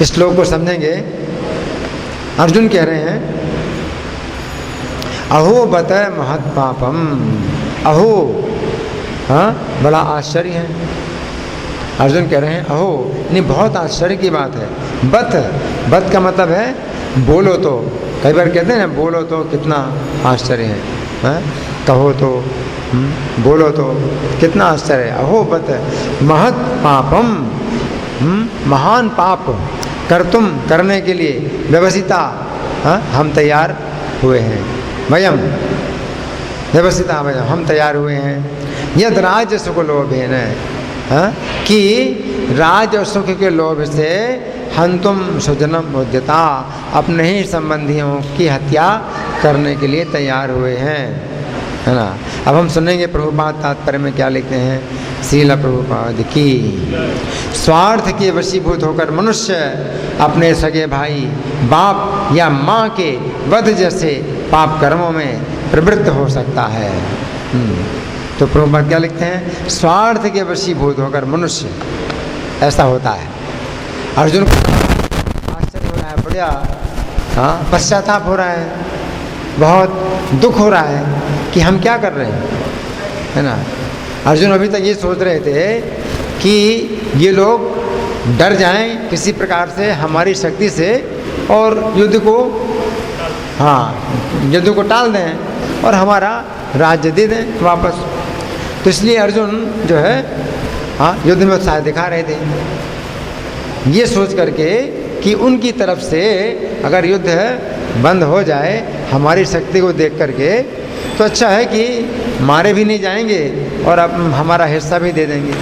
इस श्लोक को समझेंगे। अर्जुन कह रहे हैं अहो बत महत पापम, अहो, हाँ बड़ा आश्चर्य है। अर्जुन कह रहे हैं अहो, नहीं बहुत आश्चर्य की बात है। बत, बत का मतलब है बोलो तो। कई बार कहते हैं ना बोलो तो कितना आश्चर्य है, हाँ? कहो तो, बोलो तो कितना आश्चर्य है। अहो बत महत पापम, महान पाप कर तुम करने के लिए व्यवसिता, हाँ हम तैयार हुए हैं। वयम व्यवसिता वयम, हम तैयार हुए हैं। यद राज सुख लोभ है न, हाँ कि राज और सुख के लोभ से हंतुम सुजनम उद्यता, अपने ही संबंधियों की हत्या करने के लिए तैयार हुए हैं, है ना। अब हम सुनेंगे प्रभुपाद तात्पर्य में क्या लिखते हैं। श्रील प्रभुपाद की स्वार्थ के वशीभूत होकर मनुष्य अपने सगे भाई, बाप या माँ के वध जैसे पाप कर्मों में प्रवृत्त हो सकता है। तो प्रभुपाद क्या लिखते हैं, स्वार्थ के वशीभूत होकर मनुष्य ऐसा होता है। अर्जुन को आश्चर्य हो रहा है, बढ़िया, हाँ पश्चाताप हो रहा है, बहुत दुख हो रहा है कि हम क्या कर रहे हैं, है ना। अर्जुन अभी तक ये सोच रहे थे कि ये लोग डर जाएं किसी प्रकार से हमारी शक्ति से और युद्ध को, हाँ युद्ध को टाल दें और हमारा राज्य दे दें वापस। तो इसलिए अर्जुन जो है हाँ युद्ध में उत्साह दिखा रहे थे, ये सोच करके कि उनकी तरफ से अगर युद्ध बंद हो जाए हमारी शक्ति को देख करके तो अच्छा है कि मारे भी नहीं जाएंगे और अब हमारा हिस्सा भी दे देंगे।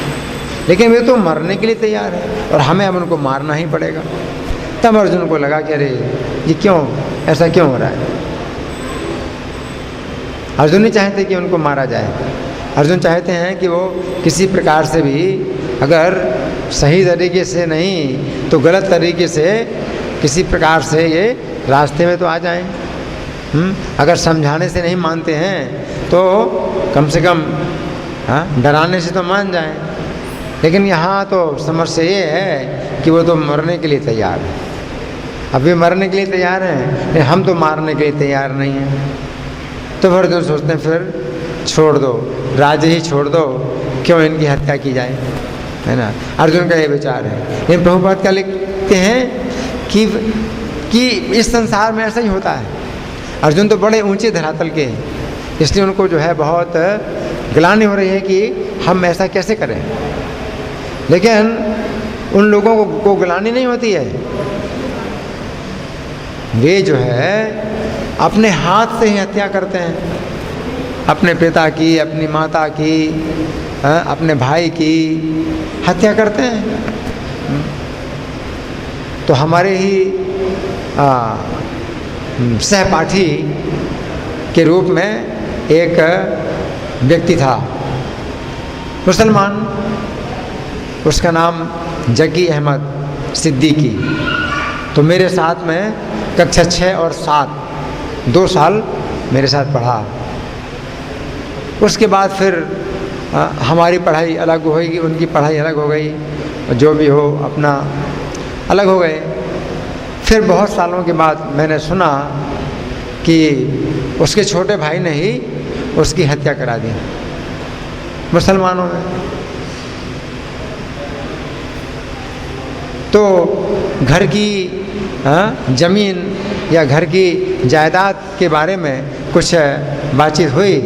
लेकिन वे तो मरने के लिए तैयार है और हमें अब उनको मारना ही पड़ेगा। तब अर्जुन को लगा कि अरे ये क्यों, ऐसा क्यों हो रहा है। अर्जुन नहीं चाहते कि उनको मारा जाए, अर्जुन चाहते हैं कि वो किसी प्रकार से भी, अगर सही तरीके से नहीं तो गलत तरीके से किसी प्रकार से ये रास्ते में तो आ जाएं। अगर समझाने से नहीं मानते हैं तो कम से कम हाँ डराने से तो मान जाएं। लेकिन यहाँ तो समस्या ये है कि वो तो मरने के लिए तैयार है। अभी मरने के लिए तैयार हैं लेकिन हम तो मारने के लिए तैयार नहीं हैं। तो फिर जो सोचते हैं फिर छोड़ दो, राज्य ही छोड़ दो, क्यों इनकी हत्या की जाए, है ना। अर्जुन का ये विचार है। लेकिन प्रभुपाद क्या लिखते हैं कि इस संसार में ऐसा ही होता है। अर्जुन तो बड़े ऊंचे धरातल के हैं, इसलिए उनको जो है बहुत ग्लानि हो रही है कि हम ऐसा कैसे करें। लेकिन उन लोगों को ग्लानि नहीं होती है, वे जो है अपने हाथ से ही हत्या करते हैं, अपने पिता की, अपनी माता की, अपने भाई की हत्या करते हैं। तो हमारे ही सहपाठी के रूप में एक व्यक्ति था मुसलमान, उसका नाम जकी अहमद सिद्दीकी। तो मेरे साथ में कक्षा 6 और 7 2 साल मेरे साथ पढ़ा। उसके बाद फिर हमारी पढ़ाई अलग हो गई, उनकी पढ़ाई अलग हो गई, जो भी हो अपना अलग हो गए। फिर बहुत सालों के बाद मैंने सुना कि उसके छोटे भाई ने ही उसकी हत्या करा दी मुसलमानों में। तो घर की ज़मीन या घर की जायदाद के बारे में कुछ बातचीत हुई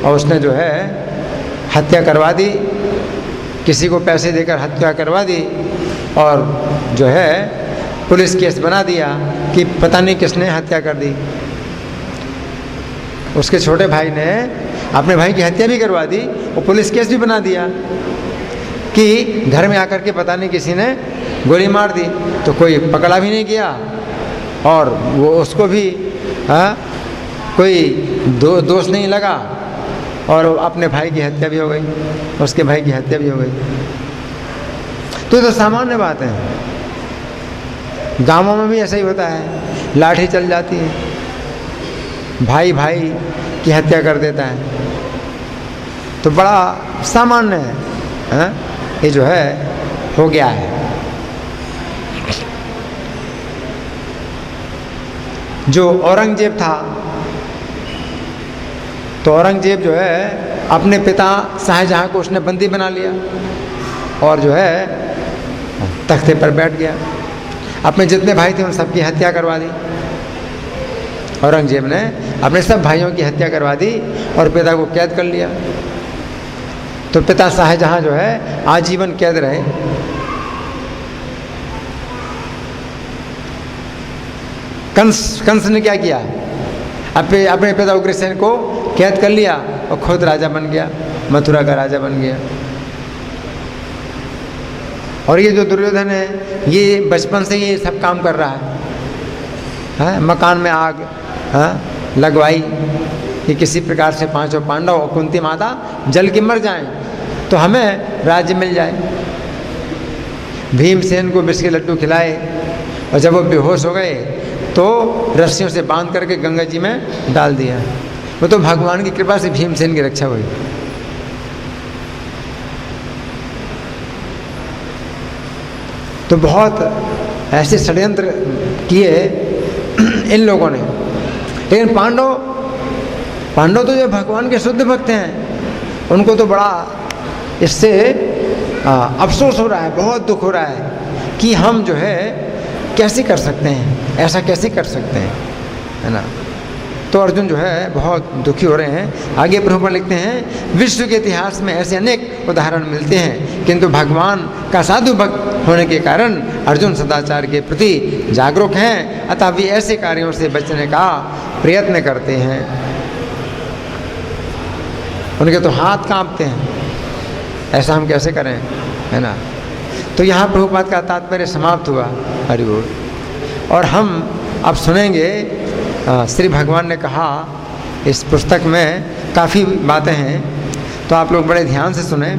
और उसने जो है हत्या करवा दी, किसी को पैसे देकर हत्या करवा दी और जो है पुलिस केस बना दिया कि पता नहीं किसने हत्या कर दी। उसके छोटे भाई ने अपने भाई की हत्या भी करवा दी और पुलिस केस भी बना दिया कि घर में आकर के पता नहीं किसी ने गोली मार दी। तो कोई पकड़ा भी नहीं गया और वो उसको भी कोई दोष नहीं लगा और अपने भाई की हत्या भी हो गई, उसके भाई की हत्या भी हो गई। तो ये तो सामान्य बात है, गांवों में भी ऐसा ही होता है, लाठी चल जाती है, भाई भाई की हत्या कर देता है। तो बड़ा सामान्य है, ये जो है हो गया है। जो औरंगजेब था, तो औरंगजेब जो है अपने पिता शाहजहां को उसने बंदी बना लिया और जो है तख्ते पर बैठ गया। अपने जितने भाई थे उन सबकी हत्या करवा दी। औरंगजेब ने अपने सब भाइयों की हत्या करवा दी और पिता को कैद कर लिया। तो पिता शाहजहां जो है आजीवन कैद रहे। कंस ने क्या किया, अपने पिता उग्रसेन को कैद कर लिया और खुद राजा बन गया, मथुरा का राजा बन गया। और ये जो दुर्योधन है ये बचपन से ये सब काम कर रहा है, मकान में आग लगवाई कि किसी प्रकार से पांचों पांडव और कुंती माता जल के मर जाएं तो हमें राज्य मिल जाए। भीमसेन को विष के लड्डू खिलाए और जब वो बेहोश हो गए तो रस्सियों से बांध करके गंगा जी में डाल दिया। वो तो भगवान की कृपा से भीमसेन की रक्षा हुई। तो बहुत ऐसे षड्यंत्र किए इन लोगों ने, लेकिन पांडव तो जो भगवान के शुद्ध भक्त हैं उनको तो बड़ा इससे अफसोस हो रहा है, बहुत दुख हो रहा है कि हम जो है कैसे कर सकते हैं, ऐसा कैसे कर सकते हैं, है ना। तो अर्जुन जो है बहुत दुखी हो रहे हैं। आगे प्रभुपाद लिखते हैं, विश्व के इतिहास में ऐसे अनेक उदाहरण मिलते हैं, किंतु भगवान का साधु भक्त होने के कारण अर्जुन सदाचार के प्रति जागरूक हैं, अतः वे ऐसे कार्यों से बचने का प्रयत्न करते हैं। उनके तो हाथ कांपते हैं, ऐसा हम कैसे करें, है ना। तो यहाँ प्रभुपाद का तात्पर्य समाप्त हुआ, हरि बोल। और हम अब सुनेंगे श्री भगवान ने कहा इस पुस्तक में काफ़ी बातें हैं, तो आप लोग बड़े ध्यान से सुने।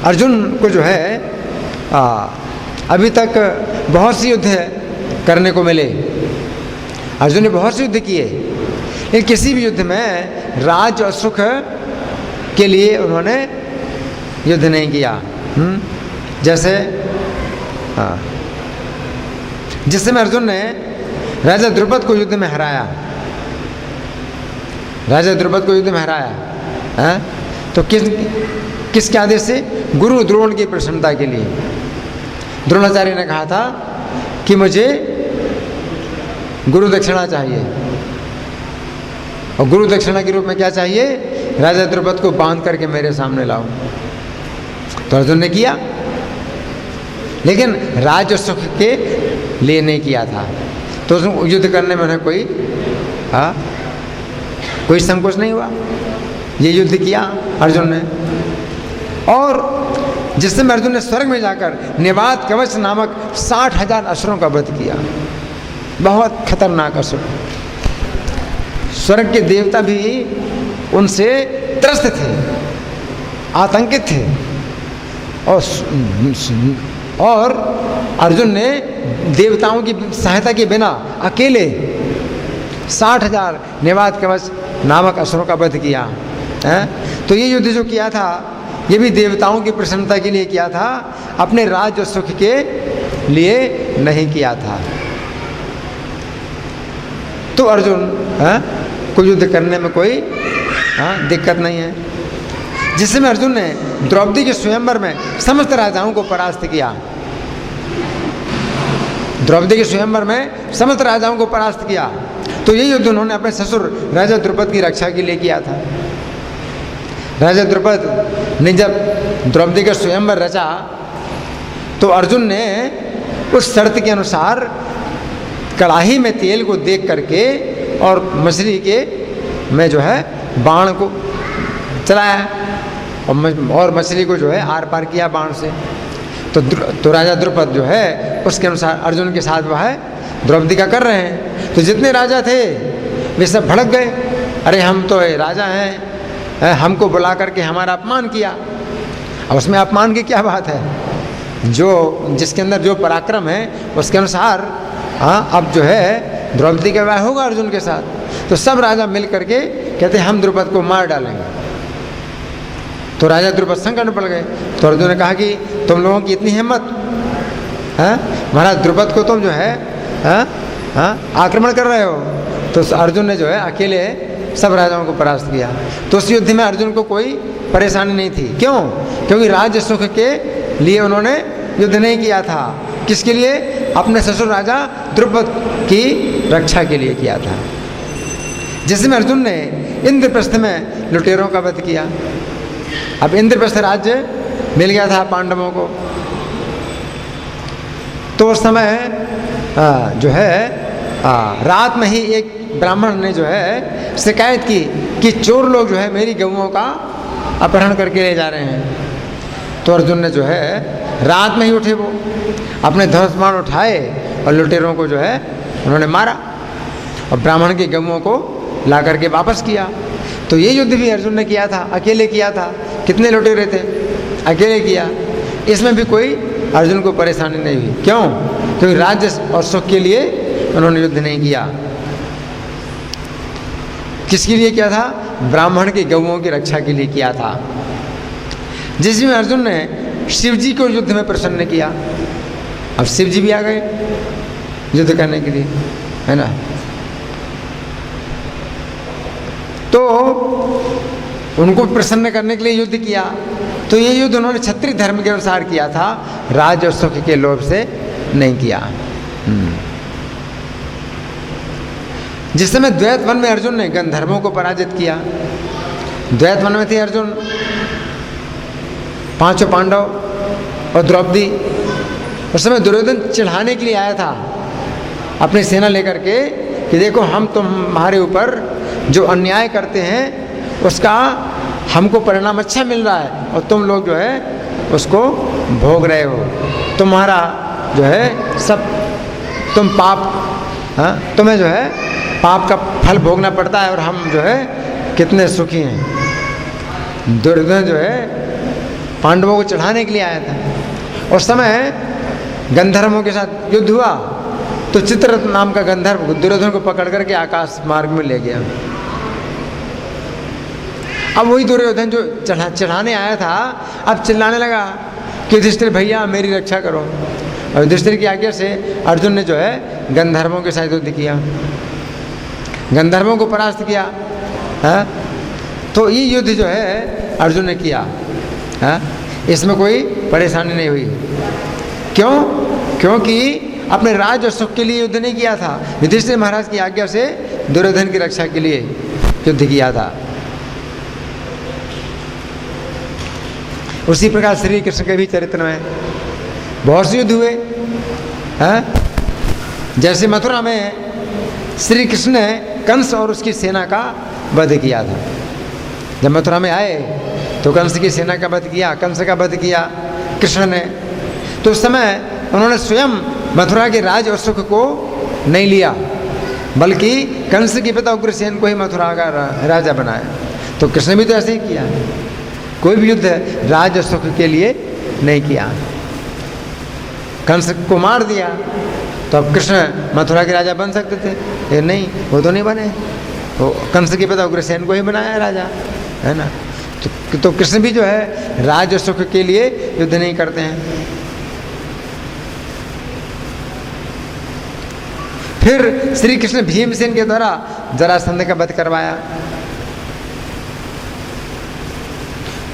अर्जुन को जो है अभी तक बहुत से युद्ध करने को मिले, अर्जुन ने बहुत से युद्ध किए, लेकिन किसी भी युद्ध में राज और सुख के लिए उन्होंने युद्ध नहीं किया। जैसे जिस समय अर्जुन ने राजा द्रुपद को युद्ध में हराया, तो किसके आदेश से? गुरु द्रोण की प्रसन्नता के लिए। द्रोणाचार्य ने कहा था कि मुझे गुरु दक्षिणा चाहिए, और गुरु दक्षिणा के रूप में क्या चाहिए? राजा द्रुपद को बांध करके मेरे सामने लाओ। तो अर्जुन ने किया, लेकिन राज और सुख के लिए नहीं किया था। तो युद्ध करने में उन्हें कोई संकोच नहीं हुआ, ये युद्ध किया अर्जुन ने। और जिस समय अर्जुन ने स्वर्ग में जाकर निवात कवच नामक 60,000 असुरों का वध किया, बहुत खतरनाक असुर, स्वर्ग के देवता भी उनसे त्रस्त थे, आतंकित थे। और अर्जुन ने देवताओं की सहायता के बिना अकेले 60,000 निवात कवच नामक असुरों का वध किया है। तो ये युद्ध जो किया था ये भी देवताओं की प्रसन्नता के लिए किया था, अपने राज और सुख के लिए नहीं किया था। तो अर्जुन को युद्ध करने में कोई दिक्कत नहीं है। जिस समय अर्जुन ने द्रौपदी के स्वयंवर में समस्त राजाओं को परास्त किया, द्रौपदी के स्वयंवर में समस्त राजाओं को परास्त किया, तो ये युद्ध उन्होंने अपने ससुर राजा द्रुपद की रक्षा के लिए किया था। राजा द्रुपद ने जब द्रौपदी का स्वयंवर रचा तो अर्जुन ने उस शर्त के अनुसार कड़ाही में तेल को देख करके और मछली के में जो है बाण को चलाया और मछली को जो है आर पार किया बाण से। तो राजा द्रुपद जो है उसके अनुसार अर्जुन के साथ वह द्रौपदी का कर रहे हैं। तो जितने राजा थे वे सब भड़क गए, अरे हम तो राजा हैं, हमको बुला करके हमारा अपमान किया। अब उसमें अपमान की क्या बात है, जो जिसके अंदर जो पराक्रम है उसके अनुसार अब जो है द्रौपदी का विवाह होगा अर्जुन के साथ। तो सब राजा मिल करके कहते हम द्रुपद को मार डालेंगे। तो राजा द्रुपद संकट में पड़ गए। तो अर्जुन ने कहा कि तुम लोगों की इतनी हिम्मत है, महाराज द्रुपद को तुम जो है आक्रमण कर रहे हो। तो अर्जुन ने जो है अकेले सब राजाओं को परास्त किया। तो उस युद्ध में अर्जुन को कोई परेशानी नहीं थी। क्यों? क्योंकि राज्य सुख के लिए उन्होंने युद्ध नहीं किया था। किसके लिए? अपने ससुर राजा द्रुपद की रक्षा के लिए किया था। जिसमें अर्जुन ने इंद्रप्रस्थ में लुटेरों का वध किया। अब इंद्रप्रस्थ राज्य मिल गया था पांडवों को। तो उस समय जो है रात में ही एक ब्राह्मण ने जो है शिकायत की कि चोर लोग जो है मेरी गऊओं का अपहरण करके ले जा रहे हैं। तो अर्जुन ने जो है रात में ही उठे, वो अपने धनुष्मान उठाए और लुटेरों को जो है उन्होंने मारा और ब्राह्मण की गऊओं को ला करके वापस किया। तो ये युद्ध भी अर्जुन ने किया था, अकेले किया था। कितने लुटेरे थे? अकेले किया। इसमें भी कोई अर्जुन को परेशानी नहीं हुई। क्यों? क्योंकि राज्य और सुख के लिए उन्होंने युद्ध नहीं किया। किसके लिए किया था? ब्राह्मण की गऊओं की रक्षा के लिए किया था। जिसमें अर्जुन ने शिव जी को युद्ध में प्रसन्न किया। अब शिव जी भी आ गए युद्ध करने के लिए, है ना। तो उनको प्रसन्न करने के लिए युद्ध किया। तो ये युद्ध उन्होंने क्षत्रिय धर्म के अनुसार किया था, राज और सुख के लोभ से नहीं किया। जिस समय द्वैत वन में अर्जुन ने गंधर्वों को पराजित किया। द्वैत वन में थे अर्जुन, पांचों पांडव और द्रौपदी। उस समय दुर्योधन चढ़ाने के लिए आया था अपनी सेना लेकर के कि देखो हम तुम्हारे ऊपर जो अन्याय करते हैं उसका हमको परिणाम अच्छा मिल रहा है और तुम लोग जो है उसको भोग रहे हो। तुम्हारा जो है सब तुम पाप, तुम्हें जो है पाप का फल भोगना पड़ता है और हम जो है कितने सुखी हैं। दुर्योधन जो है पांडवों को चढ़ाने के लिए आया था। उस समय गंधर्वों के साथ युद्ध हुआ तो चित्ररथ नाम का गंधर्व दुर्योधन को पकड़ करके आकाश मार्ग में ले गया। अब वही दुर्योधन जो चढ़ाने आया था अब चिल्लाने लगा कि युधिष्ठिर भैया मेरी रक्षा करो। और युधिष्ठिर की आज्ञा से अर्जुन ने जो है गंधर्वों के साथ युद्ध किया, गंधर्वों को परास्त किया। तो ये युद्ध जो है अर्जुन ने किया। इसमें कोई परेशानी नहीं हुई। क्यों? क्योंकि अपने राज और सुख के लिए युद्ध नहीं किया था। युधिष्ठिर महाराज की आज्ञा से दुर्योधन की रक्षा के लिए युद्ध किया था। उसी प्रकार श्री कृष्ण के भी चरित्र में बहुत से युद्ध हुए हैं। जैसे मथुरा में श्री कृष्ण ने कंस और उसकी सेना का वध किया था। जब मथुरा में आए तो कंस की सेना का वध किया, कंस का वध किया कृष्ण ने। तो उस समय उन्होंने स्वयं मथुरा के राज और सुख को नहीं लिया, बल्कि कंस के पिता उग्रसेन को ही मथुरा का राजा बनाया। तो कृष्ण भी तो ऐसे ही किया, कोई भी युद्ध राज और सुख के लिए नहीं किया। कंस को मार दिया तो अब कृष्ण मथुरा के राजा बन सकते थे, ये नहीं, वो तो नहीं बने। वो कंस के पिता उग्रसेन को ही बनाया राजा, है ना। तो कृष्ण भी जो है राज और सुख के लिए युद्ध नहीं करते हैं। फिर श्री कृष्ण भीमसेन के द्वारा जरासंध का वध करवाया।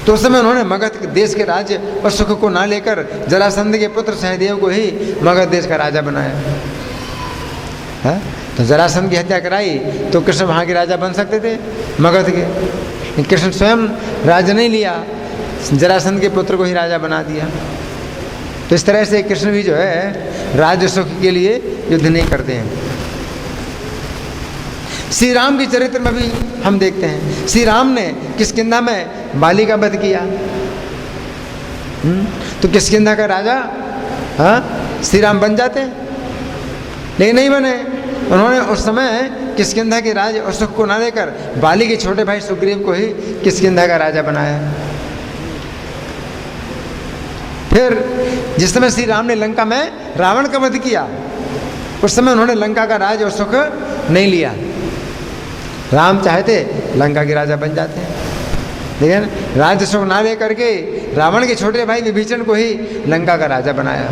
तो उस समय उन्होंने मगध देश के राज्य और सुख को ना लेकर जरासंध के पुत्र सहदेव को ही मगध देश का राजा बनाया। है? तो जरासंध की हत्या कराई तो कृष्ण वहाँ के राजा बन सकते थे मगध के। कृष्ण स्वयं राज्य नहीं लिया, जरासंध के पुत्र को ही राजा बना दिया। तो इस तरह से कृष्ण भी जो है राज्य सुख के लिए युद्ध नहीं करते हैं। श्री राम के चरित्र में भी हम देखते हैं, श्री राम ने किष्किंधा में बाली का वध किया। तो किष्किंधा का राजा श्री राम बन जाते, लेकिन नहीं बने। उन्होंने उस समय किष्किंधा के राज और सुख को ना लेकर बाली के छोटे भाई सुग्रीव को ही किष्किंधा का राजा बनाया। फिर जिस समय श्री राम ने लंका में रावण का वध किया उस समय उन्होंने लंका का राज और सुख नहीं लिया। राम चाहते लंका के राजा बन जाते हैं, लेकिन राज्य सुख ना लेकर के रावण के छोटे भाई विभीषण को ही लंका का राजा बनाया।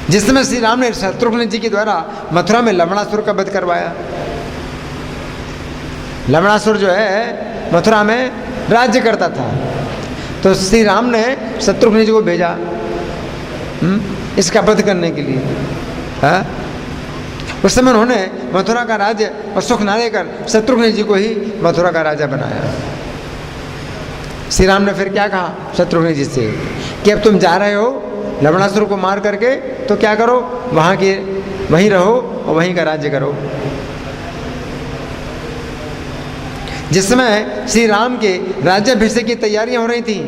जिसमें श्री राम ने शत्रुघ्न जी के द्वारा मथुरा में लवणासुर का वध करवाया। लवणासुर जो है मथुरा में राज्य करता था, तो श्री राम ने शत्रुघ्न जी को भेजा इसका वध करने के लिए। उस समय उन्होंने मथुरा का राज्य और सुख ना लेकर शत्रुघ्न जी को ही मथुरा का राजा बनाया। श्री राम ने फिर क्या कहा शत्रुघ्न जी से कि अब तुम जा रहे हो लवणासुर को मार करके, तो क्या करो, वहीं रहो और वहीं का राज्य करो। जिस समय श्री राम के राज्याभिषेक की तैयारियां हो रही थीं,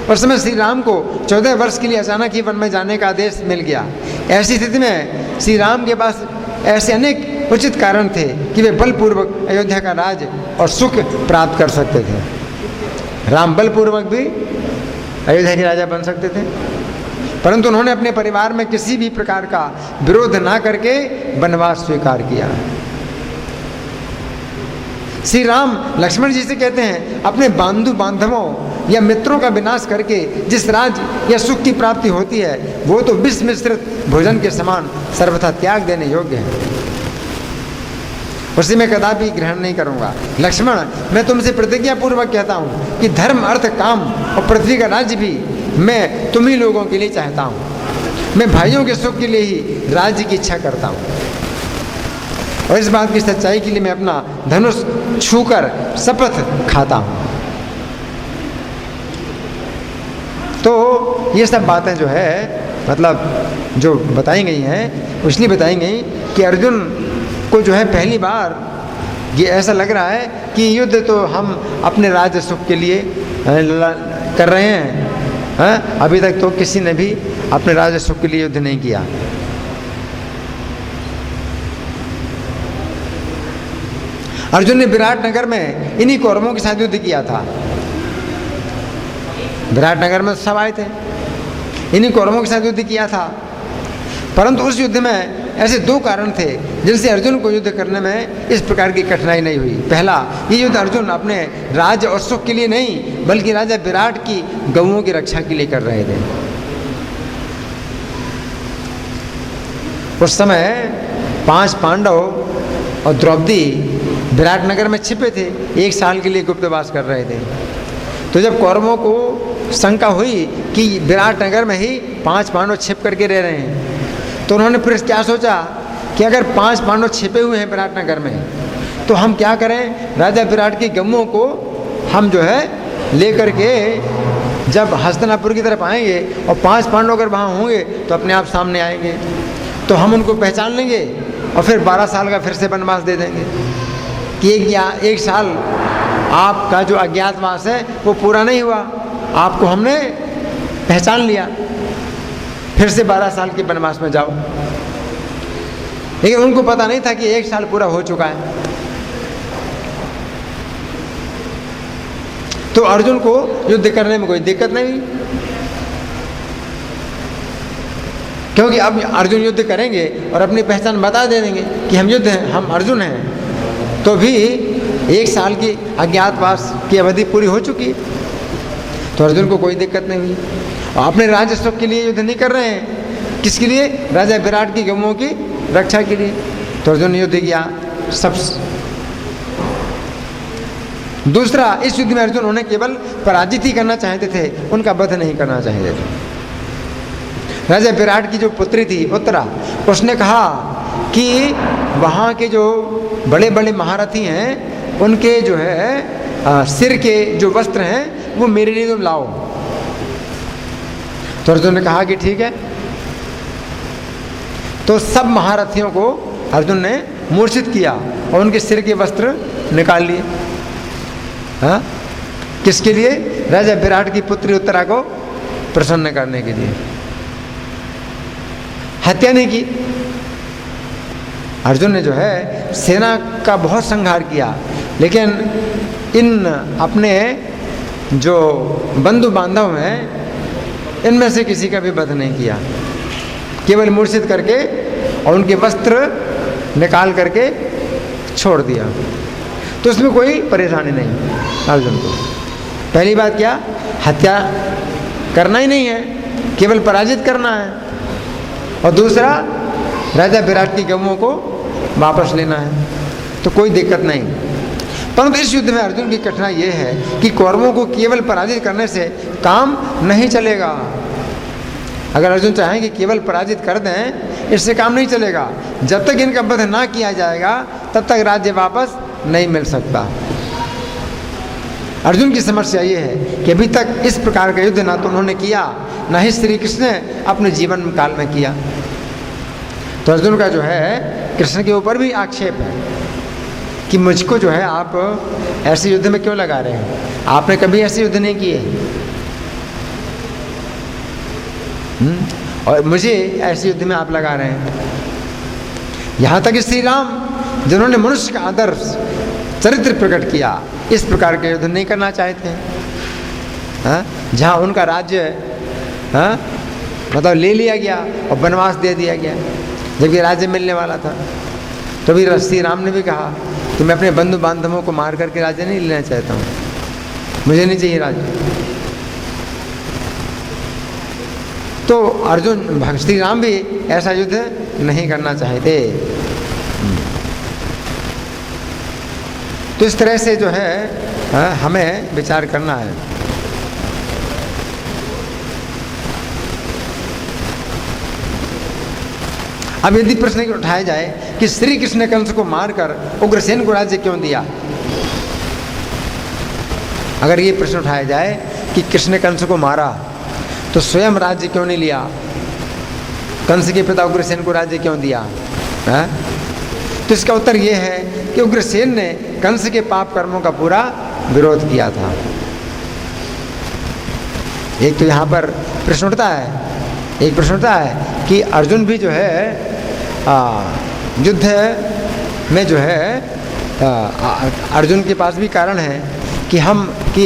उस समय श्री राम को 14 वर्ष के लिए अचानक ही वन में जाने का आदेश मिल गया। ऐसी स्थिति में श्री राम के पास ऐसे अनेक उचित कारण थे कि वे बलपूर्वक अयोध्या का राज और सुख प्राप्त कर सकते थे। राम बलपूर्वक भी अयोध्या के राजा बन सकते थे, परंतु उन्होंने अपने परिवार में किसी भी प्रकार का विरोध ना करके वनवास स्वीकार किया। श्री राम लक्ष्मण जी से कहते हैं, अपने बंधु बांधवों या मित्रों का विनाश करके जिस राज या सुख की प्राप्ति होती है, वो तो विष मिश्रित भोजन के समान सर्वथा त्याग देने योग्य है, उसे मैं कदापि ग्रहण नहीं करूंगा। लक्ष्मण, मैं तुमसे प्रतिज्ञा पूर्वक कहता हूँ कि धर्म, अर्थ, काम और पृथ्वी का राज्य भी मैं तुम ही लोगों के लिए चाहता हूँ। मैं भाइयों के सुख के लिए ही राज्य की इच्छा करता हूँ, और इस बात की सच्चाई के लिए मैं अपना धनुष छूकर शपथ खाता हूँ। तो ये सब बातें जो है मतलब जो बताई गई हैं, इसलिए बताई गई कि अर्जुन को जो है पहली बार ये ऐसा लग रहा है कि युद्ध तो हम अपने राज्य सुख के लिए कर रहे हैं। अभी तक तो किसी ने भी अपने राज्य सुख के लिए युद्ध नहीं किया। अर्जुन ने विराटनगर में इन्हीं कौरवों के साथ युद्ध किया था। विराटनगर में सब आए थे, इन्हीं कौरवों के साथ युद्ध किया था, परंतु उस युद्ध में ऐसे 2 कारण थे जिनसे अर्जुन को युद्ध करने में इस प्रकार की कठिनाई नहीं हुई। पहला, ये युद्ध अर्जुन अपने राज्य और सुख के लिए नहीं बल्कि राजा विराट की गौओं की रक्षा के लिए कर रहे थे। उस समय 5 पांडव और द्रौपदी विराटनगर में छिपे थे, 1 साल के लिए गुप्तवास कर रहे थे। तो जब कौरवों को शंका हुई कि विराटनगर में ही 5 पांडव छिप करके रह रहे हैं, तो उन्होंने फिर क्या सोचा कि अगर 5 पांडव छिपे हुए हैं विराटनगर में, तो हम क्या करें, राजा विराट की गौओं को हम जो है लेकर के जब हस्तिनापुर की तरफ आएंगे और 5 पांडव अगर वहाँ होंगे तो अपने आप सामने आएंगे, तो हम उनको पहचान लेंगे और फिर 12 साल का फिर से वनवास दे देंगे कि एक साल आपका जो अज्ञातवास है वो पूरा नहीं हुआ, आपको हमने पहचान लिया, फिर से 12 साल के वनवास में जाओ। लेकिन उनको पता नहीं था कि 1 साल पूरा हो चुका है। तो अर्जुन को युद्ध करने में कोई दिक्कत नहीं हुई, क्योंकि अब अर्जुन युद्ध करेंगे और अपनी पहचान बता दे देंगे कि हम युद्ध हैं, हम अर्जुन हैं, तो भी 1 साल की अज्ञातवास की अवधि पूरी हो चुकी है, तो अर्जुन को कोई दिक्कत नहीं हुई। और अपने राज्य सुख के लिए युद्ध नहीं कर रहे हैं, किसके लिए, राजा विराट की गौओं की रक्षा के लिए। तो अर्जुन ने युद्ध किया सब। दूसरा, इस युद्ध में अर्जुन उन्हें केवल पराजित ही करना चाहते थे, उनका वध नहीं करना चाहते थे। राजा विराट की जो पुत्री थी उत्तरा, उसने कहा कि वहाँ के जो बड़े बड़े महारथी हैं उनके जो है सिर के जो वस्त्र हैं वो मेरे लिए तुम लाओ। तो अर्जुन ने कहा कि ठीक है। तो सब महारथियों को अर्जुन ने मूर्छित किया और उनके सिर के वस्त्र निकाल लिए। हाँ, किसके लिए, राजा विराट की पुत्री उत्तरा को प्रसन्न करने के लिए। हत्या नहीं की। अर्जुन ने जो है सेना का बहुत संहार किया, लेकिन इन अपने जो बंधु बांधव हैं इनमें से किसी का भी वध नहीं किया, केवल मूर्छित करके और उनके वस्त्र निकाल करके छोड़ दिया। तो उसमें कोई परेशानी नहीं अर्जुन को। पहली बात क्या, हत्या करना ही नहीं है, केवल पराजित करना है। और दूसरा राजा विराट की गऊओं को वापस लेना है, तो कोई दिक्कत नहीं। परंतु इस युद्ध में अर्जुन की कठिनाई ये है कि कौरवों को केवल पराजित करने से काम नहीं चलेगा। अगर अर्जुन चाहें कि केवल पराजित कर दें, इससे काम नहीं चलेगा। जब तक इनका वध ना किया जाएगा तब तक राज्य वापस नहीं मिल सकता। अर्जुन की समस्या ये है कि अभी तक इस प्रकार का युद्ध ना तो उन्होंने किया, ना ही श्री कृष्ण ने अपने जीवन काल में किया। तो अर्जुन का जो है कृष्ण के ऊपर भी आक्षेप है कि मुझको जो है आप ऐसे युद्ध में क्यों लगा रहे हैं, आपने कभी ऐसे युद्ध नहीं किए, और मुझे ऐसे युद्ध में आप लगा रहे हैं। यहाँ तक श्री राम जिन्होंने मनुष्य का आदर्श चरित्र प्रकट किया, इस प्रकार के युद्ध नहीं करना चाहते हैं। जहाँ उनका राज्य मतलब ले लिया गया और वनवास दे दिया गया, जबकि राज्य मिलने वाला था। तो भी श्री राम ने भी कहा कि मैं अपने बंधु बांधवों को मार करके राज्य नहीं लेना चाहता हूँ, मुझे नहीं चाहिए राज्य। तो अर्जुन श्री राम भी ऐसा युद्ध नहीं करना चाहते। तो इस तरह से जो है हमें विचार करना है। अब यदि प्रश्न उठाया जाए कि श्री कृष्ण ने कंस को मारकर उग्रसेन को राज्य क्यों दिया, अगर ये प्रश्न उठाया जाए कि कृष्ण ने कंस को मारा तो स्वयं राज्य क्यों नहीं लिया, कंस के पिता उग्रसेन को राज्य क्यों दिया है? तो इसका उत्तर ये है कि उग्रसेन ने कंस के पाप कर्मों का पूरा विरोध किया था। एक तो यहाँ पर प्रश्न उठता है, एक प्रश्न उठता है कि अर्जुन भी जो है युद्ध में जो है अर्जुन के पास भी कारण है कि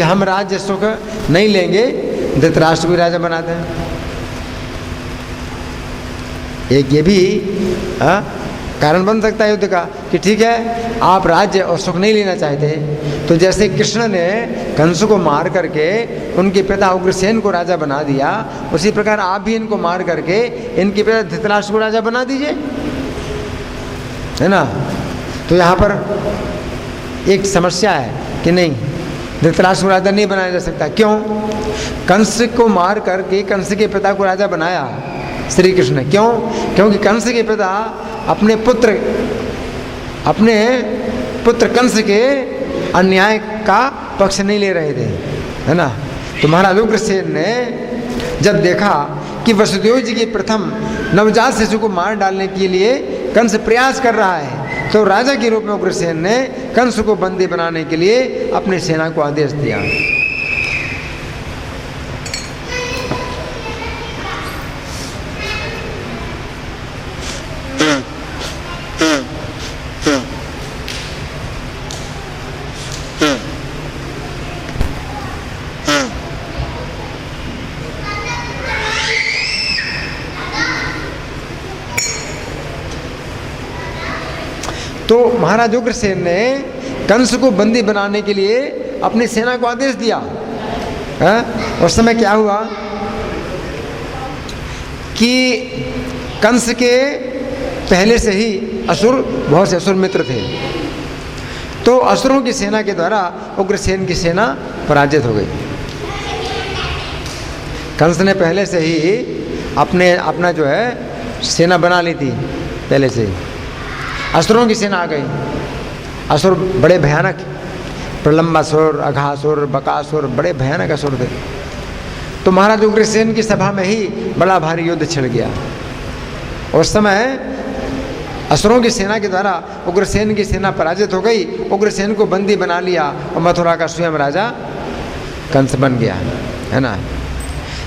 हम राज्य सुख नहीं लेंगे, धृतराष्ट्र को राजा बना दें। एक ये भी कारण बन सकता है युद्ध का कि ठीक है आप राज्य और सुख नहीं लेना चाहते, तो जैसे कृष्ण ने कंस को मार करके उनके पिता उग्रसेन को राजा बना दिया, उसी प्रकार आप भी इनको मार करके इनके पिता धृतराष्ट्र को राजा बना दीजिए, है ना। तो यहाँ पर एक समस्या है कि नहीं, धृतराष्ट्र को राजा नहीं बनाया जा सकता। क्यों? कंस को मार करके कंस के पिता को राजा बनाया श्री कृष्ण ने। क्यों? क्योंकि कंस के पिता अपने पुत्र कंस के अन्याय का पक्ष नहीं ले रहे थे, है ना। तो महाराज उग्रसेन ने जब देखा कि वसुदेव जी के प्रथम नवजात शिशु को मार डालने के लिए कंस प्रयास कर रहा है, तो राजा के रूप में उग्रसेन ने कंस को बंदी बनाने के लिए अपनी सेना को आदेश दिया। तो महाराज उग्रसेन ने कंस को बंदी बनाने के लिए अपनी सेना को आदेश दिया। उस समय क्या हुआ कि कंस के पहले से ही बहुत से असुर मित्र थे, तो असुरों की सेना के द्वारा उग्रसेन की सेना पराजित हो गई। कंस ने पहले से ही अपना जो है सेना बना ली थी पहले से ही। असुरों की सेना आ गई। असुर बड़े भयानक, प्रलंबासुर, अघासुर, बकासुर, बड़े भयानक असुर थे। तो महाराज उग्रसेन की सभा में ही बड़ा भारी युद्ध छिड़ गया। उस समय असुरों की सेना के द्वारा उग्रसेन की सेना पराजित हो गई, उग्रसेन को बंदी बना लिया और मथुरा का स्वयं राजा कंस बन गया, है ना।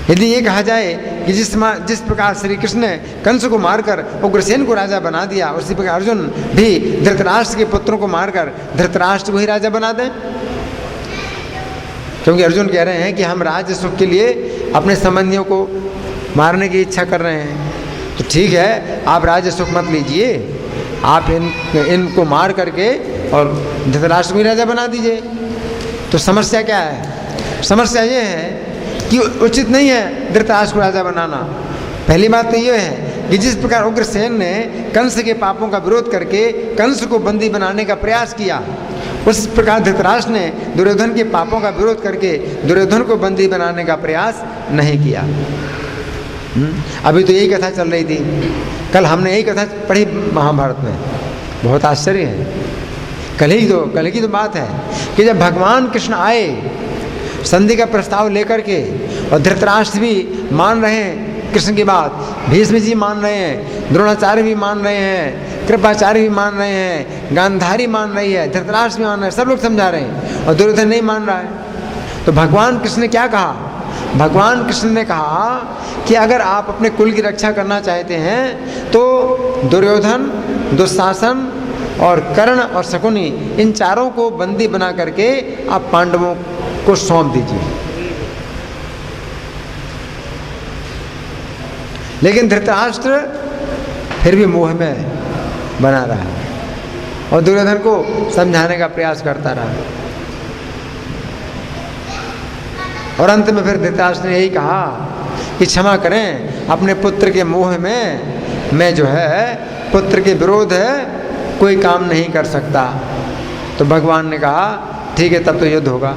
यदि ये कहा जाए कि जिस प्रकार श्री कृष्ण ने कंस को मारकर उग्रसेन को राजा बना दिया, उसी प्रकार अर्जुन भी धृतराष्ट्र के पुत्रों को मारकर धृतराष्ट्र को ही राजा बना दें, क्योंकि अर्जुन कह रहे हैं कि हम राज्य सुख के लिए अपने संबंधियों को मारने की इच्छा कर रहे हैं। तो ठीक है, आप राज्य सुख मत लीजिए, आप इनको मार करके और धृतराष्ट्र को ही राजा बना दीजिए। तो समस्या क्या है? समस्या ये है कि उचित नहीं है धृतराष्ट्र को राजा बनाना। पहली बात तो ये है कि जिस प्रकार उग्रसेन ने कंस के पापों का विरोध करके कंस को बंदी बनाने का प्रयास किया, उस प्रकार धृतराष्ट्र ने दुर्योधन के पापों का विरोध करके दुर्योधन को बंदी बनाने का प्रयास नहीं किया। अभी तो यही कथा चल रही थी, कल हमने यही कथा पढ़ी महाभारत में। बहुत आश्चर्य है। कल की तो बात है कि जब भगवान कृष्ण आए संधि का प्रस्ताव लेकर के, और धृतराष्ट्र भी मान रहे हैं कृष्ण की बात, भीष्म जी मान रहे हैं, द्रोणाचार्य भी मान रहे हैं, कृपाचार्य भी मान रहे हैं, गांधारी मान रही है, धृतराष्ट्र भी मान रहे हैं, सब लोग समझा रहे हैं, और दुर्योधन नहीं मान रहा है। तो भगवान कृष्ण ने क्या कहा? भगवान कृष्ण ने कहा कि अगर आप अपने कुल की रक्षा करना चाहते हैं तो दुर्योधन, दुशासन और कर्ण और शकुनी, इन चारों को बंदी बना करके आप पांडवों को सौंप दीजिए। लेकिन धृतराष्ट्र फिर भी मोह में बना रहा और दुर्योधन को समझाने का प्रयास करता रहा, और अंत में फिर धृतराष्ट्र ने यही कहा कि क्षमा करें, अपने पुत्र के मोह में मैं जो है पुत्र के विरोध है कोई काम नहीं कर सकता। तो भगवान ने कहा ठीक है, तब तो युद्ध होगा।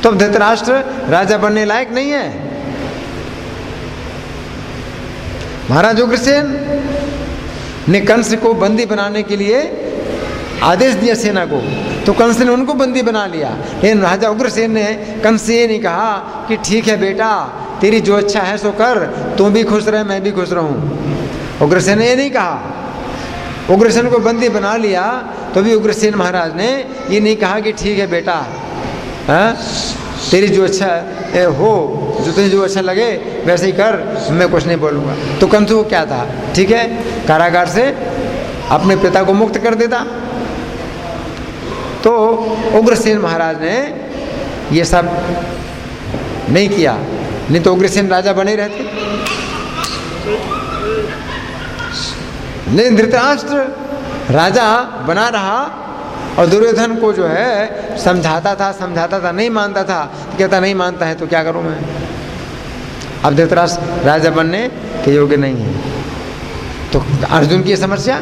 तो अब धृतराष्ट्र राजा बनने लायक नहीं है। महाराज उग्रसेन ने कंस को बंदी बनाने के लिए आदेश दिया सेना को, तो कंस ने उनको बंदी बना लिया। लेकिन राजा उग्रसेन ने कंस से ये नहीं कहा कि ठीक है बेटा, तेरी जो अच्छा है सो कर, तुम भी खुश रहे मैं भी खुश रहूं। उग्रसेन ने ये नहीं कहा। उग्रसेन को बंदी बना लिया तो भी उग्रसेन महाराज ने ये नहीं कहा कि ठीक है बेटा, तेरी जो अच्छा हो, जो तुझे जो अच्छा लगे वैसे ही कर, मैं कुछ नहीं बोलूँगा। तो कंस को क्या था, ठीक है, कारागार से अपने पिता को मुक्त कर देता। तो उग्रसेन महाराज ने ये सब नहीं किया, नहीं तो उग्रसेन राजा बने रहते। लेकिन धृतराष्ट्र राजा बना रहा और दुर्योधन को जो है समझाता था, नहीं मानता था, कहता नहीं मानता है तो क्या करूं मैं। अब धृतराष्ट्र राजा बनने के योग्य नहीं है। तो अर्जुन की समस्या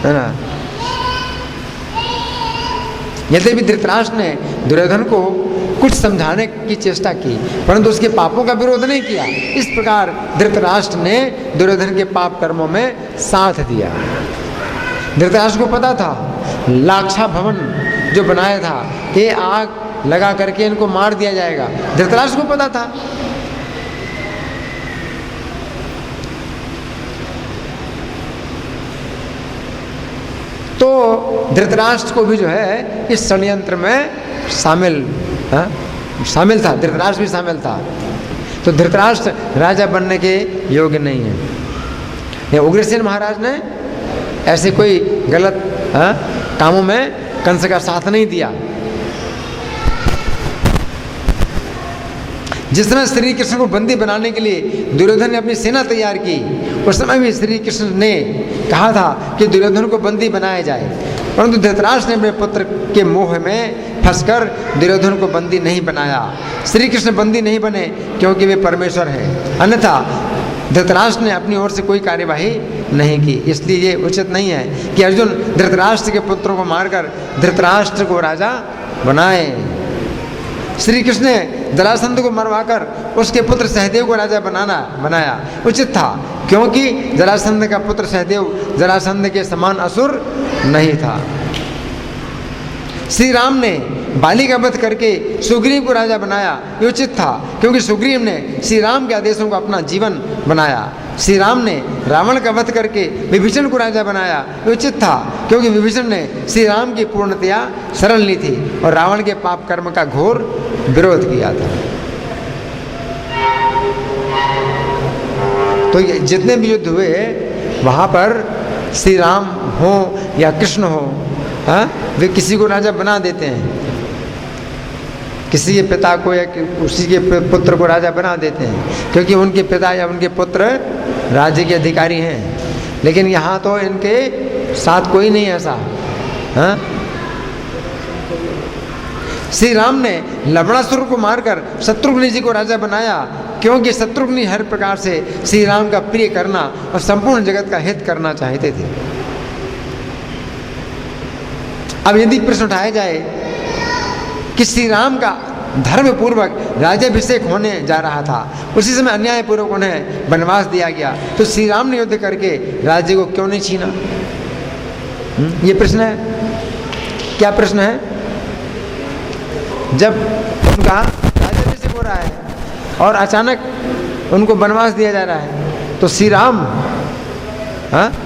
है ना। यद्यपि धृतराष्ट्र ने दुर्योधन को कुछ समझाने की चेष्टा की, परंतु उसके पापों का विरोध नहीं किया। इस प्रकार धृतराष्ट्र ने दुर्योधन के पाप कर्मों में साथ दिया। धृतराष्ट्र को पता था लाक्षा भवन जो बनाया था कि आग लगा करके इनको मार दिया जाएगा, धृतराष्ट्र को पता था। तो धृतराष्ट्र को भी जो है इस षड्यंत्र में शामिल था, धृतराष्ट्र भी शामिल था। तो धृतराष्ट्र राजा बनने के योग्य नहीं है। उग्रसेन महाराज ने ऐसे कोई गलत कामों में कंस का साथ नहीं दिया। जिस समय श्री कृष्ण को बंदी बनाने के लिए दुर्योधन ने अपनी सेना तैयार की, उस समय भी श्री कृष्ण ने कहा था कि दुर्योधन को बंदी बनाया जाए, परंतु धृतराष्ट्र ने अपने पुत्र के मोह में फंसकर दुर्योधन को बंदी नहीं बनाया। श्री कृष्ण बंदी नहीं बने क्योंकि वे परमेश्वर हैं, अन्यथा धृतराष्ट्र ने अपनी ओर से कोई कार्यवाही नहीं की। इसलिए ये उचित नहीं है कि अर्जुन धृतराष्ट्र के पुत्रों को मारकर धृतराष्ट्र को राजा बनाए। श्री कृष्ण ने जरासंध को मरवाकर उसके पुत्र सहदेव को राजा बनाया उचित था, क्योंकि जरासंध का पुत्र सहदेव जरासंध के समान असुर नहीं था। श्री राम ने बाली का वध करके सुग्रीव को राजा बनाया, ये उचित था, क्योंकि सुग्रीव ने श्री राम के आदेशों को अपना जीवन बनाया। श्री राम ने रावण का वध करके विभीषण को राजा बनाया, ये उचित था, क्योंकि विभीषण ने श्री राम की पूर्णतया शरण ली थी और रावण के पाप कर्म का घोर विरोध किया था। तो ये जितने भी युद्ध हुए वहाँ पर श्री राम हो या कृष्ण हो, वे किसी को राजा बना देते हैं, किसी के पिता को या उसी के पुत्र को राजा बना देते हैं, क्योंकि उनके पिता या उनके पुत्र राज्य के अधिकारी हैं। लेकिन यहाँ तो इनके साथ कोई नहीं ऐसा। श्री राम ने लवणासुर को मारकर शत्रुघ्न जी को राजा बनाया, क्योंकि शत्रुघ्न हर प्रकार से श्री राम का प्रिय करना और संपूर्ण जगत का हित करना चाहते थे। अब यदि प्रश्न उठाया जाए कि श्री राम का धर्म पूर्वक राज्याभिषेक होने जा रहा था, उसी समय अन्याय पूर्वक उन्हें वनवास दिया गया, तो श्री राम ने युद्ध करके राज्य को क्यों नहीं छीना? ये प्रश्न है। क्या प्रश्न है? जब उनका राज्याभिषेक हो रहा है और अचानक उनको वनवास दिया जा रहा है, तो श्री राम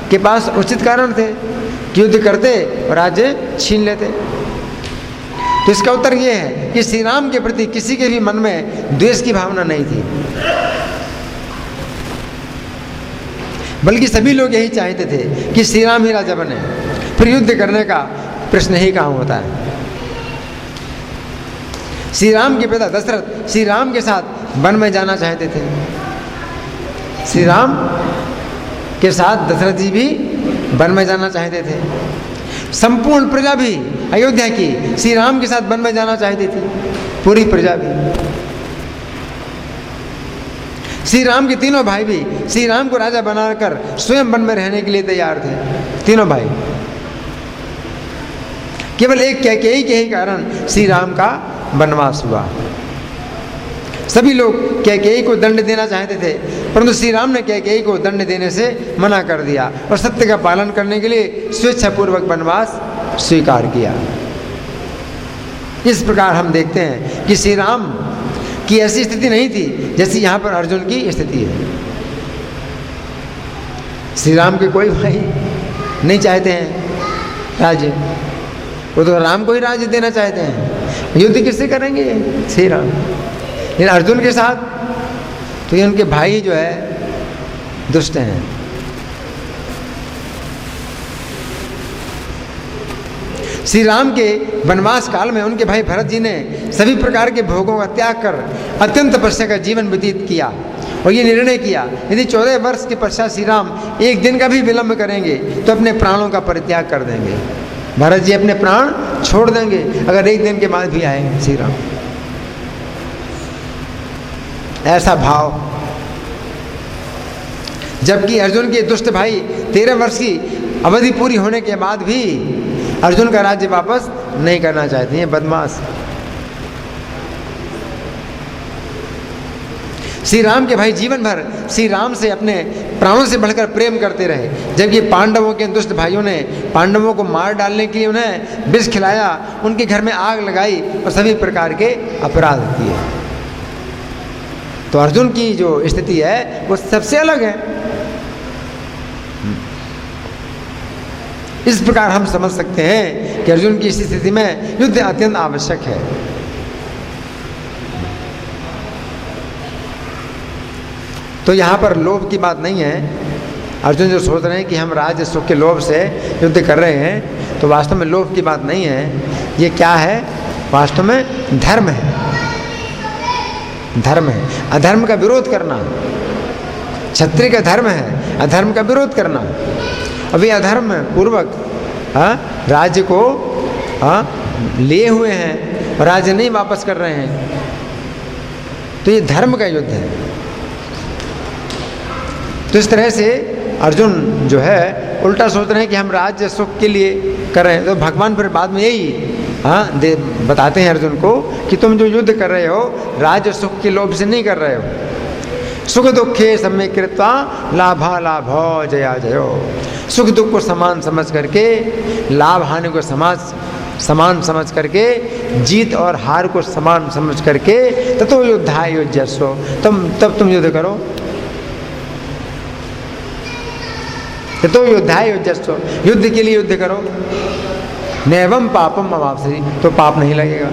के पास उचित कारण थे कि युद्ध करते और राज्य छीन लेते। तो इसका उत्तर ये है कि श्री राम के प्रति किसी के भी मन में द्वेष की भावना नहीं थी, बल्कि सभी लोग यही चाहते थे कि श्री राम ही राजा बने। फिर युद्ध करने का प्रश्न ही कहाँ होता है। श्री राम के पिता दशरथ श्री राम के साथ वन में जाना चाहते थे। श्री राम के साथ दशरथ जी भी वन में जाना चाहते थे। संपूर्ण प्रजा भी अयोध्या की श्री राम के साथ वन में जाना चाहती थी, पूरी प्रजा भी। श्री राम के तीनों भाई भी श्री राम को राजा बनाकर स्वयं वन में रहने के लिए तैयार थे, तीनों भाई। केवल एक कैकेयी के ही कारण श्री राम का वनवास हुआ। सभी लोग कैकेयी को दंड देना चाहते थे, परंतु श्री राम ने कैकेयी को दंड देने से मना कर दिया और सत्य का पालन करने के लिए स्वेच्छापूर्वक वनवास स्वीकार किया। इस प्रकार हम देखते हैं कि श्री राम की ऐसी स्थिति नहीं थी जैसी यहाँ पर अर्जुन की स्थिति है। श्री राम के कोई भाई नहीं चाहते हैं राज्य, वो तो राम को ही राज्य देना चाहते हैं। युद्ध किससे करेंगे? श्री राम। लेकिन अर्जुन के साथ तो ये उनके भाई जो है दुष्ट हैं। श्री राम के वनवास काल में उनके भाई भरत जी ने सभी प्रकार के भोगों का त्याग कर अत्यंत तपस्या का जीवन व्यतीत किया और ये निर्णय किया यदि 14 वर्ष के पश्चात श्री राम एक दिन का भी विलंब करेंगे तो अपने प्राणों का परित्याग कर देंगे। भरत जी अपने प्राण छोड़ देंगे अगर एक दिन के बाद भी आएंगे श्री राम। ऐसा भाव। जबकि अर्जुन के दुष्ट भाई 13 वर्ष की अवधि पूरी होने के बाद भी अर्जुन का राज्य वापस नहीं करना चाहते हैं, बदमाश। श्री राम के भाई जीवन भर श्री राम से अपने प्राणों से बढ़कर प्रेम करते रहे, जबकि पांडवों के दुष्ट भाइयों ने पांडवों को मार डालने के लिए उन्हें विष खिलाया, उनके घर में आग लगाई और सभी प्रकार के अपराध किए। तो अर्जुन की जो स्थिति है वो सबसे अलग है। इस प्रकार हम समझ सकते हैं कि अर्जुन की इस स्थिति में युद्ध अत्यंत आवश्यक है। तो यहाँ पर लोभ की बात नहीं है। अर्जुन जो सोच रहे हैं कि हम राज्य सुख के लोभ से युद्ध कर रहे हैं, तो वास्तव में लोभ की बात नहीं है। ये क्या है? वास्तव में धर्म है। धर्म है, अधर्म का विरोध करना। क्षत्रिय का धर्म है अधर्म का विरोध करना। अभी अधर्म पूर्वक राज्य को लिए हुए हैं और राज्य नहीं वापस कर रहे हैं, तो ये धर्म का युद्ध है। तो इस तरह से अर्जुन जो है उल्टा सोच रहे हैं कि हम राज्य सुख के लिए कर रहे हैं। तो भगवान फिर बाद में यही बताते हैं अर्जुन को कि तुम जो युद्ध कर रहे हो राज्य सुख के लोभ से नहीं कर रहे हो। सुख दुखे सम्यक कृत्वा लाभा लाभो जया जयो। सुख दुख को समान समझ करके, लाभ हानि को समान समझ करके, जीत और हार को समान समझ करके ततो युद्धाय युज्यस्व, तब तुम युद्ध करो। ततो युद्धाय युज्यस्व, युद्ध के लिए युद्ध करो। नैवम पापम अवाप्स्यति, तो पाप नहीं लगेगा।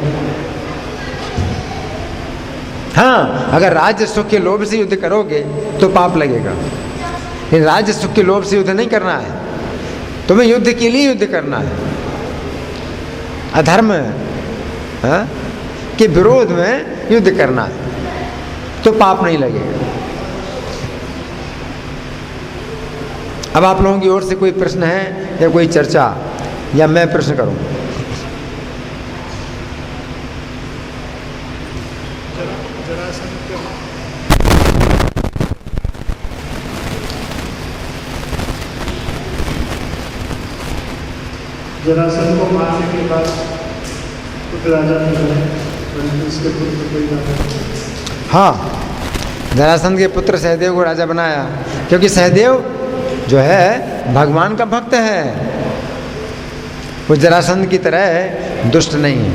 हाँ, अगर राज्य सुख के लोभ से युद्ध करोगे तो पाप लगेगा, लेकिन राज्य सुख के लोभ से युद्ध नहीं करना है, तुम्हें युद्ध के लिए युद्ध करना है। अधर्म के विरोध में युद्ध करना है, तो पाप नहीं लगेगा। अब आप लोगों की ओर से कोई प्रश्न है या कोई चर्चा, या मैं प्रश्न करूं? जरासंध को मारने के बाद कुछ राजा निकले, परंतु उसके पुत्र कोई राजा। हाँ, जरासंध के पुत्र सहदेव को राजा बनाया, क्योंकि सहदेव जो है भगवान का भक्त है, वो जरासंध की तरह दुष्ट नहीं है।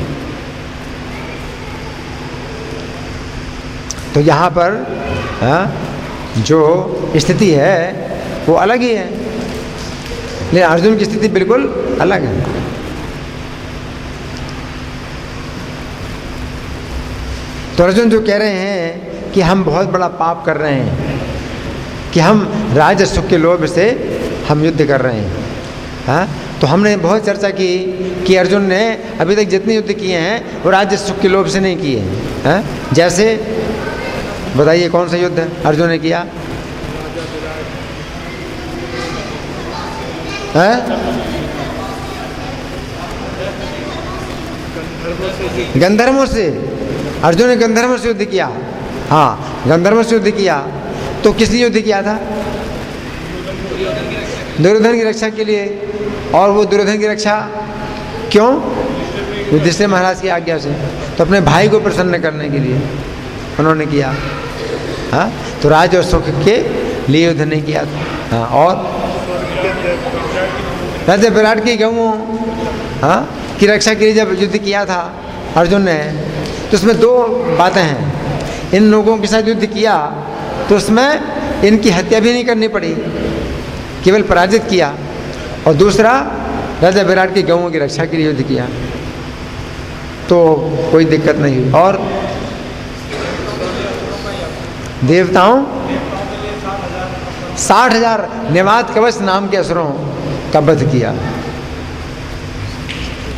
तो यहाँ पर जो स्थिति है वो अलग ही है, लेकिन अर्जुन की स्थिति बिल्कुल अलग है। तो अर्जुन जो कह रहे हैं कि हम बहुत बड़ा पाप कर रहे हैं, कि हम राज्य सुख के लोभ से हम युद्ध कर रहे हैं। हाँ, तो हमने बहुत चर्चा की कि अर्जुन ने अभी तक जितने युद्ध किए हैं वो राज्य सुख के लोभ से नहीं किए हैं। हाँ, जैसे बताइए कौन सा युद्ध अर्जुन ने किया? है गंधर्वों से, अर्जुन ने गंधर्वों से युद्ध किया। हाँ, गंधर्वों से युद्ध किया। तो किस लिए युद्ध किया था? दुर्योधन की रक्षा के लिए। और वो दुर्योधन की रक्षा क्यों? युधिष्ठिर महाराज की आज्ञा से, तो अपने भाई को प्रसन्न करने के लिए उन्होंने किया। हाँ, तो राज और सुख के लिए युद्ध नहीं किया था। हाँ, और राजा विराट की गऊओं की रक्षा के लिए जब युद्ध किया था अर्जुन ने, तो उसमें दो बातें हैं। इन लोगों के साथ युद्ध किया तो उसमें इनकी हत्या भी नहीं करनी पड़ी, केवल पराजित किया। और दूसरा, राजा विराट की गऊओं की रक्षा के लिए युद्ध किया, तो कोई दिक्कत नहीं हुई। और देवताओं 60,000 निवात कवच नाम के असुरों का वध किया।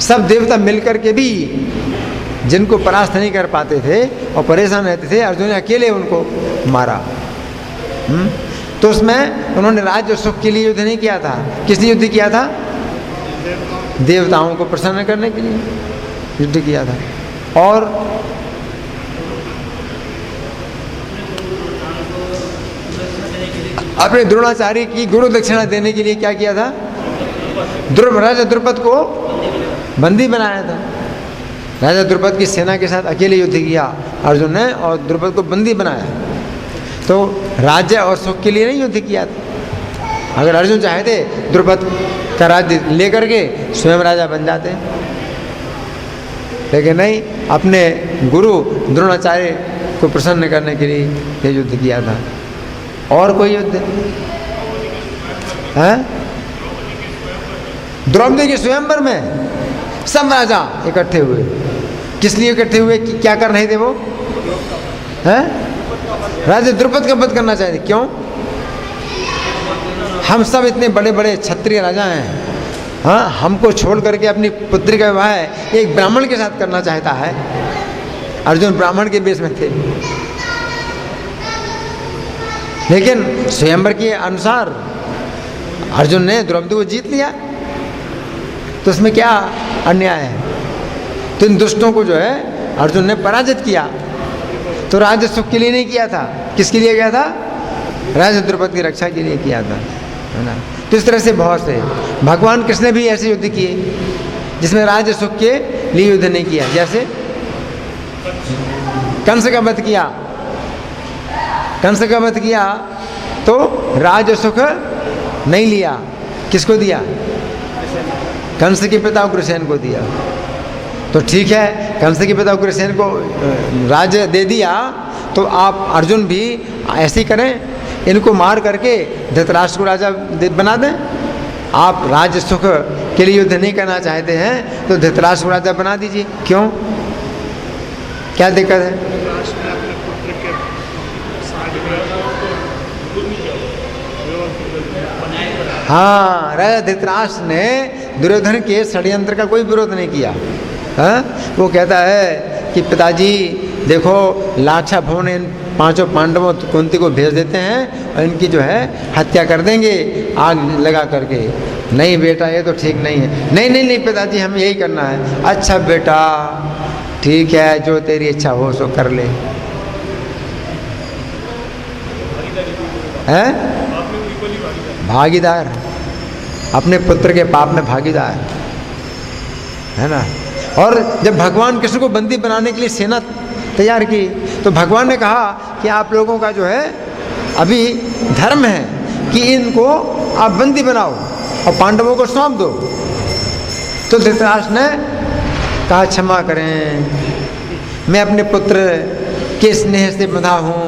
सब देवता मिलकर के भी जिनको परास्त नहीं कर पाते थे और परेशान रहते थे, अर्जुन ने अकेले उनको मारा। तो उसमें उन्होंने राज्य और सुख के लिए युद्ध नहीं किया था। किस लिए युद्ध किया था? देवताओं को प्रसन्न करने के लिए युद्ध किया था। और अपने द्रोणाचार्य की गुरु दक्षिणा देने के लिए क्या किया था? राजा द्रुपद को बंदी बनाया था। राजा द्रुपद की सेना के साथ अकेले युद्ध किया अर्जुन ने और द्रुपद को बंदी बनाया। तो राज्य और सुख के लिए नहीं युद्ध किया था। अगर अर्जुन चाहते द्रुपद का राज्य लेकर के स्वयं राजा बन जाते, लेकिन नहीं, अपने गुरु द्रोणाचार्य को प्रसन्न करने के लिए ये युद्ध किया था। और कोई युद्ध है? द्रौपदी के स्वयंवर में सब राजा इकट्ठे हुए। किस लिए इकट्ठे हुए? क्या कर रहे थे वो? हैं? राजा द्रुपद का वध करना चाहते। क्यों? हम सब इतने बड़े बड़े क्षत्रिय राजा हैं, हाँ, हमको छोड़ करके अपनी पुत्री का विवाह एक ब्राह्मण के साथ करना चाहता है। अर्जुन ब्राह्मण के वेश में थे, लेकिन स्वयंवर के अनुसार अर्जुन ने द्रौपदी को जीत लिया, तो उसमें क्या अन्याय है? तो इन दुष्टों को जो है अर्जुन ने पराजित किया। तो राज्य सुख के लिए नहीं किया था, किसके लिए किया था? राजा द्रुपद की रक्षा के लिए किया था, है ना। तो इस तरह से बहुत से भगवान कृष्ण ने भी ऐसे युद्ध किए जिसमें राज्य सुख के लिए युद्ध नहीं किया। जैसे कंस का वध किया, कंस का वध किया तो राज्य सुख नहीं लिया, किसको दिया? कंस के पिता उग्रसेन को दिया। तो ठीक है, कंस के पिता उग्रसेन को राज्य दे दिया, तो आप अर्जुन भी ऐसे ही करें, इनको मार करके धृतराष्ट्र को राजा बना दें। आप राज्य सुख के लिए युद्ध नहीं करना चाहते हैं तो धृतराष्ट्र को राजा बना दीजिए। क्यों, क्या दिक्कत है? हाँ, राजा धृतराष्ट्र ने दुर्योधन के षड्यंत्र का कोई विरोध नहीं किया। हाँ, वो कहता है कि पिताजी देखो, लाक्षा भवन इन 5 पांडवों कुंती को भेज देते हैं और इनकी जो है हत्या कर देंगे आग लगा करके। नहीं बेटा, ये तो ठीक नहीं है। नहीं नहीं नहीं पिताजी, हमें यही करना है। अच्छा बेटा, ठीक है, जो तेरी इच्छा हो सो कर ले। हैं? भागीदार, अपने पुत्र के पाप में भागीदार। है ना। और जब भगवान कृष्ण को बंदी बनाने के लिए सेना तैयार की तो भगवान ने कहा कि आप लोगों का जो है अभी धर्म है कि इनको आप बंदी बनाओ और पांडवों को सौंप दो। तो धृतराष्ट्र ने कहा क्षमा करें, मैं अपने पुत्र के स्नेह से बंधा हूँ,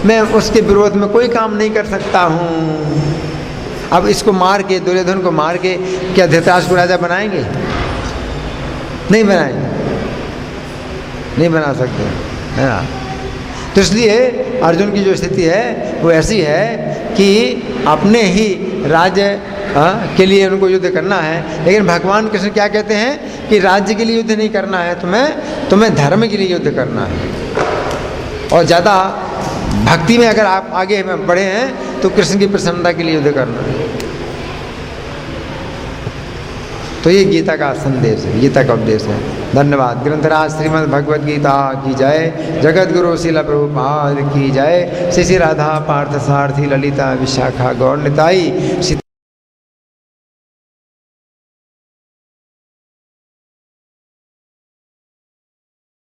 मैं उसके विरोध में कोई काम नहीं कर सकता हूँ। अब इसको मार के, दुर्योधन को मार के क्या धृतराष्ट्र को राजा बनाएंगे? नहीं बनाएंगे, नहीं बना सकते, है ना। तो इसलिए अर्जुन की जो स्थिति है वो ऐसी है कि अपने ही राज्य के लिए उनको युद्ध करना है, लेकिन भगवान कृष्ण क्या कहते हैं कि राज्य के लिए युद्ध नहीं करना है, तुम्हें धर्म के लिए युद्ध करना है। और ज़्यादा भक्ति में अगर आप आगे बढ़े हैं तो कृष्ण की प्रसन्नता के लिए युद्ध करना है। तो ये गीता का संदेश है, गीता का उपदेश है। धन्यवाद। ग्रंथराज श्रीमद् भगवद गीता की जय, जगत गुरु शिला प्रभुपाद की जय। श्री श्री राधा पार्थ सारथी ललिता विशाखा गौर निताई।